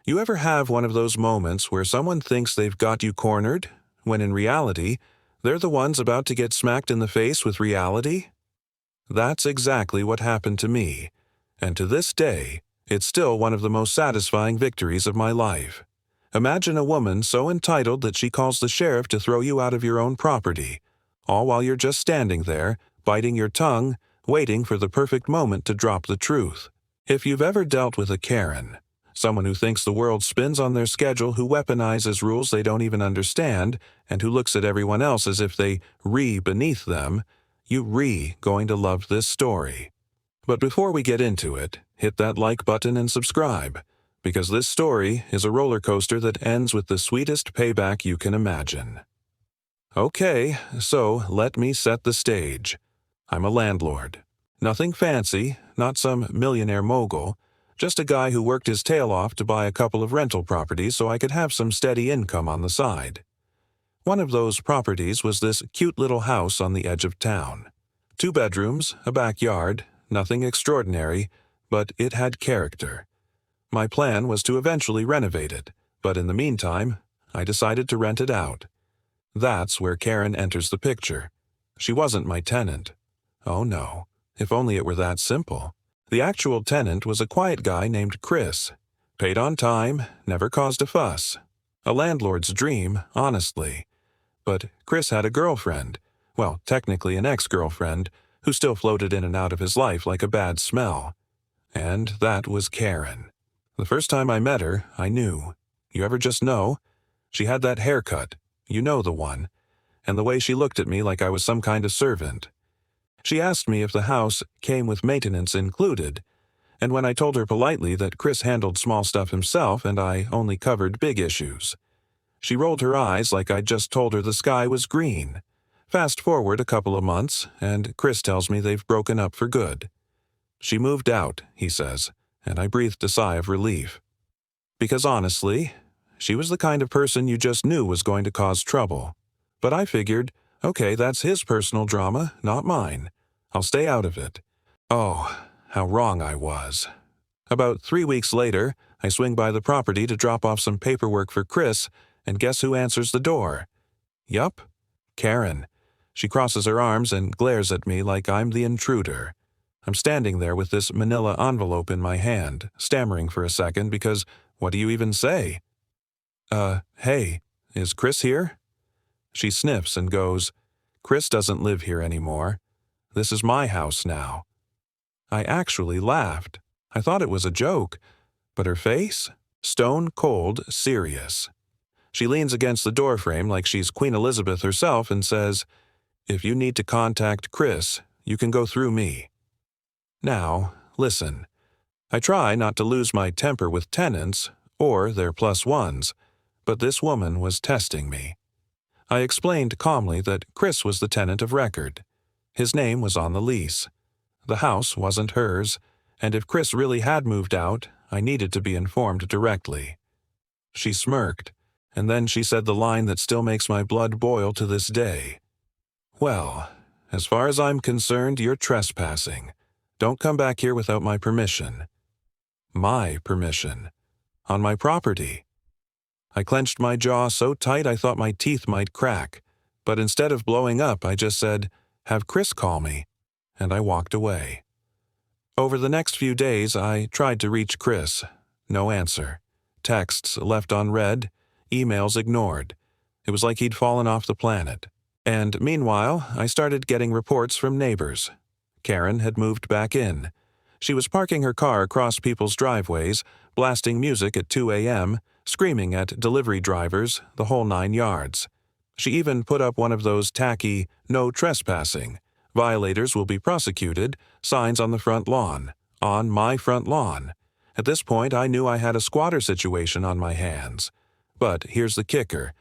You ever have one of those moments where someone thinks they've got you cornered, when in reality, they're the ones about to get smacked in the face with reality? That's exactly what happened to me, and to this day, it's still one of the most satisfying victories of my life. Imagine a woman so entitled that she calls the sheriff to throw you out of your own property, all while you're just standing there, biting your tongue, waiting for the perfect moment to drop the truth. If you've ever dealt with a Karen, someone who thinks the world spins on their schedule, who weaponizes rules they don't even understand, and who looks at everyone else as if they beneath them, you going to love this story. But before we get into it, hit that like button and subscribe, because this story is a roller coaster that ends with the sweetest payback you can imagine. Okay, so let me set the stage. I'm a landlord. Nothing fancy, not some millionaire mogul, just a guy who worked his tail off to buy a couple of rental properties so I could have some steady income on the side. One of those properties was this cute little house on the edge of town. 2 bedrooms, a backyard, nothing extraordinary, but it had character. My plan was to eventually renovate it, but in the meantime, I decided to rent it out. That's where Karen enters the picture. She wasn't my tenant. Oh no, if only it were that simple. The actual tenant was a quiet guy named Chris. Paid on time, never caused a fuss. A landlord's dream, honestly. But Chris had a girlfriend, well, technically an ex-girlfriend, who still floated in and out of his life like a bad smell. And that was Karen. The first time I met her, I knew. You ever just know? She had that haircut, you know the one, and the way she looked at me like I was some kind of servant. She asked me if the house came with maintenance included, and when I told her politely that Chris handled small stuff himself and I only covered big issues, she rolled her eyes like I'd just told her the sky was green. Fast forward a couple of months, and Chris tells me they've broken up for good. She moved out, he says, and I breathed a sigh of relief. Because honestly, she was the kind of person you just knew was going to cause trouble. But I figured, okay, that's his personal drama, not mine. I'll stay out of it. Oh, how wrong I was. About 3 weeks later, I swing by the property to drop off some paperwork for Chris, and guess who answers the door? Yup, Karen. She crosses her arms and glares at me like I'm the intruder. I'm standing there with this manila envelope in my hand, stammering for a second because what do you even say? Hey, is Chris here? She sniffs and goes, Chris doesn't live here anymore. This is my house now. I actually laughed. I thought it was a joke, but her face? Stone cold serious. She leans against the doorframe like she's Queen Elizabeth herself and says, if you need to contact Chris, you can go through me. Now, listen. I try not to lose my temper with tenants, or their plus ones, but this woman was testing me. I explained calmly that Chris was the tenant of record. His name was on the lease. The house wasn't hers, and if Chris really had moved out, I needed to be informed directly. She smirked, and then she said the line that still makes my blood boil to this day. Well, as far as I'm concerned, you're trespassing. Don't come back here without my permission. My permission. On my property. I clenched my jaw so tight I thought my teeth might crack, but instead of blowing up, I just said, have Chris call me, and I walked away. Over the next few days, I tried to reach Chris. No answer. Texts left unread, emails ignored. It was like he'd fallen off the planet. And meanwhile, I started getting reports from neighbors. Karen had moved back in. She was parking her car across people's driveways, blasting music at 2 a.m., screaming at delivery drivers, the whole 9 yards. She even put up one of those tacky, no trespassing, violators will be prosecuted, signs on the front lawn, on my front lawn. At this point, I knew I had a squatter situation on my hands. But here's the kicker.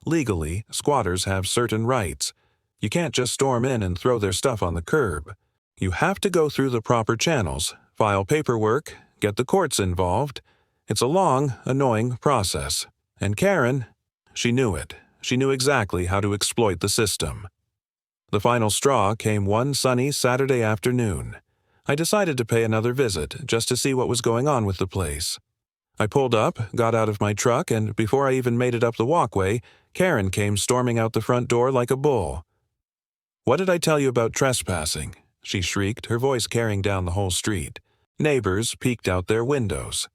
Legally, squatters have certain rights. You can't just storm in and throw their stuff on the curb. You have to go through the proper channels, file paperwork, get the courts involved. It's a long, annoying process. And Karen, she knew it. She knew exactly how to exploit the system. The final straw came one sunny Saturday afternoon. I decided to pay another visit just to see what was going on with the place. I pulled up, got out of my truck, and before I even made it up the walkway, Karen came storming out the front door like a bull. "What did I tell you about trespassing?" she shrieked, her voice carrying down the whole street. Neighbors peeked out their windows.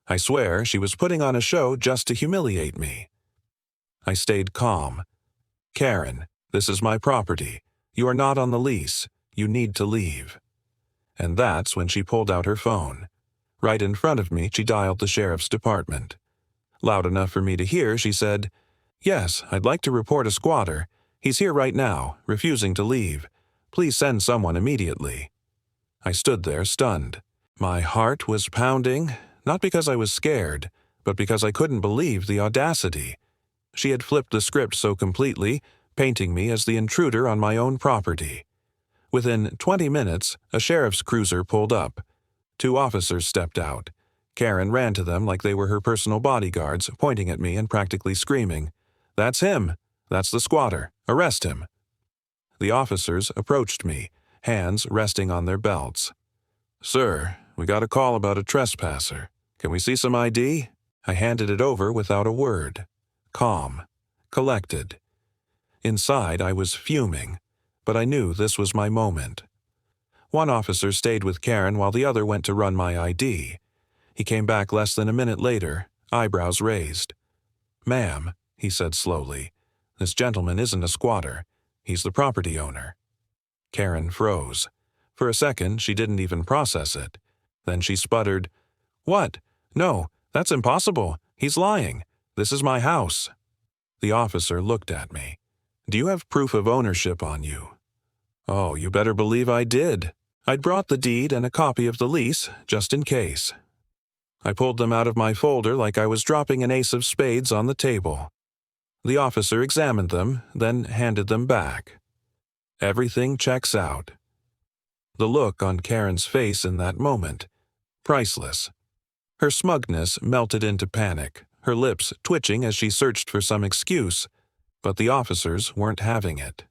I swear she was putting on a show just to humiliate me. I stayed calm. "Karen, this is my property. You are not on the lease. You need to leave." And that's when she pulled out her phone. Right in front of me, she dialed the sheriff's department. Loud enough for me to hear, she said, "Yes, I'd like to report a squatter. He's here right now, refusing to leave. Please send someone immediately." I stood there stunned. My heart was pounding, not because I was scared, but because I couldn't believe the audacity. She had flipped the script so completely, painting me as the intruder on my own property. Within 20 minutes, a sheriff's cruiser pulled up. 2 officers stepped out. Karen ran to them like they were her personal bodyguards, pointing at me and practically screaming, "That's him! That's the squatter! Arrest him!" The officers approached me, hands resting on their belts. "Sir, we got a call about a trespasser. Can we see some ID?" I handed it over without a word. Calm. Collected. Inside, I was fuming, but I knew this was my moment. One officer stayed with Karen while the other went to run my ID. He came back less than a minute later, eyebrows raised. "Ma'am," he said slowly, "this gentleman isn't a squatter. He's the property owner." Karen froze. For a second, she didn't even process it. Then she sputtered, "What? No, that's impossible. He's lying. This is my house." The officer looked at me. "Do you have proof of ownership on you?" Oh, you better believe I did. I'd brought the deed and a copy of the lease, just in case. I pulled them out of my folder like I was dropping an ace of spades on the table. The officer examined them, then handed them back. Everything checks out. The look on Karen's face in that moment, priceless. Her smugness melted into panic, her lips twitching as she searched for some excuse, but the officers weren't having it.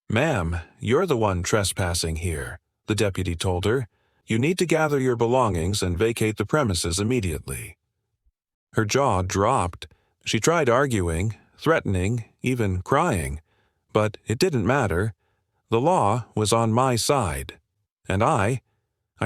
"Ma'am, you're the one trespassing here," the deputy told her. "You need to gather your belongings and vacate the premises immediately." Her jaw dropped. She tried arguing, threatening, even crying, but it didn't matter. The law was on my side. And I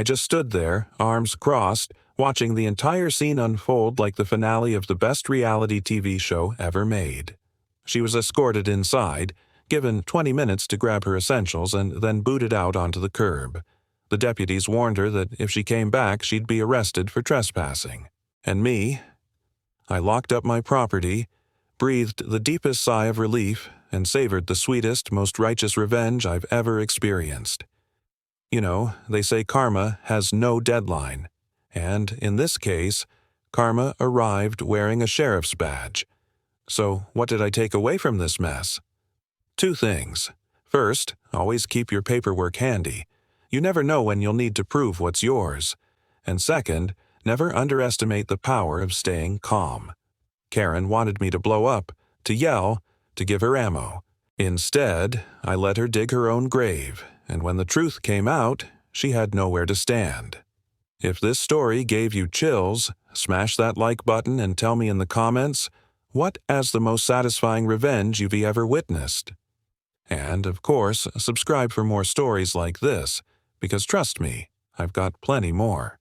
just stood there, arms crossed, watching the entire scene unfold like the finale of the best reality TV show ever made. She was escorted inside, given 20 minutes to grab her essentials, and then booted out onto the curb. The deputies warned her that if she came back, she'd be arrested for trespassing. And me? I locked up my property, breathed the deepest sigh of relief, and savored the sweetest, most righteous revenge I've ever experienced. You know, they say karma has no deadline. And, in this case, karma arrived wearing a sheriff's badge. So, what did I take away from this mess? 2 things. First, always keep your paperwork handy. You never know when you'll need to prove what's yours. And second, never underestimate the power of staying calm. Karen wanted me to blow up, to yell, to give her ammo. Instead, I let her dig her own grave, and when the truth came out, she had nowhere to stand. If this story gave you chills, smash that like button and tell me in the comments what as the most satisfying revenge you've ever witnessed. And, of course, subscribe for more stories like this, because trust me, I've got plenty more.